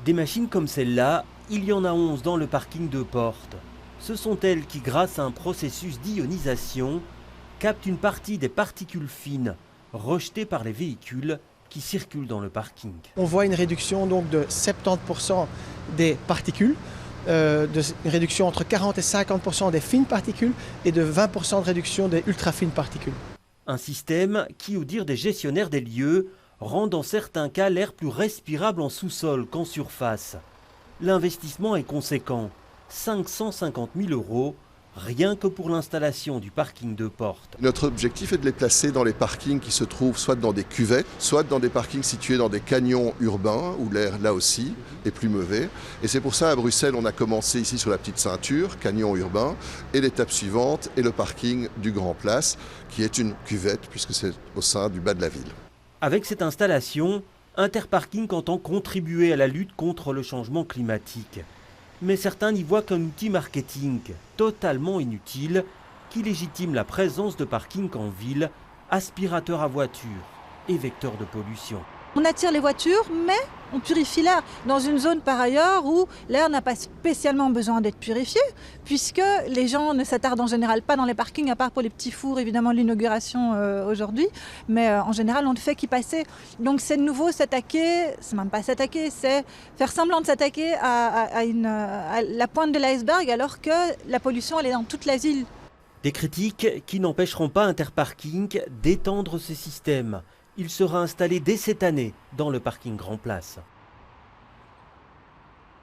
Des machines comme celle-là, il y en a 11 dans le parking de Portes. Ce sont elles qui, grâce à un processus d'ionisation, captent une partie des particules fines rejetées par les véhicules qui circulent dans le parking. On voit une réduction donc de 70% des particules, une réduction entre 40 et 50% des fines particules et de 20% de réduction des ultra fines particules. Un système qui, au dire des gestionnaires des lieux, rend dans certains cas l'air plus respirable en sous-sol qu'en surface. L'investissement est conséquent, 550 000 €, rien que pour l'installation du parking de Portes. Notre objectif est de les placer dans les parkings qui se trouvent soit dans des cuvettes, soit dans des parkings situés dans des canyons urbains où l'air, là aussi, est plus mauvais. Et c'est pour ça, à Bruxelles, on a commencé ici sur la petite ceinture, canyon urbain, et l'étape suivante est le parking du Grand Place, qui est une cuvette puisque c'est au sein du bas de la ville. Avec cette installation, Interparking entend contribuer à la lutte contre le changement climatique. Mais certains n'y voient qu'un outil marketing totalement inutile qui légitime la présence de parkings en ville, aspirateurs à voitures et vecteurs de pollution. On attire les voitures, mais on purifie l'air dans une zone par ailleurs où l'air n'a pas spécialement besoin d'être purifié, puisque les gens ne s'attardent en général pas dans les parkings, à part pour les petits fours, évidemment, de l'inauguration aujourd'hui, mais en général, on ne fait qu'y passer. Donc c'est de nouveau s'attaquer, c'est même pas s'attaquer, c'est faire semblant de s'attaquer à la pointe de l'iceberg, alors que la pollution, elle est dans toute la ville. Des critiques qui n'empêcheront pas Interparking d'étendre ce système. Il sera installé dès cette année dans le parking Grand Place.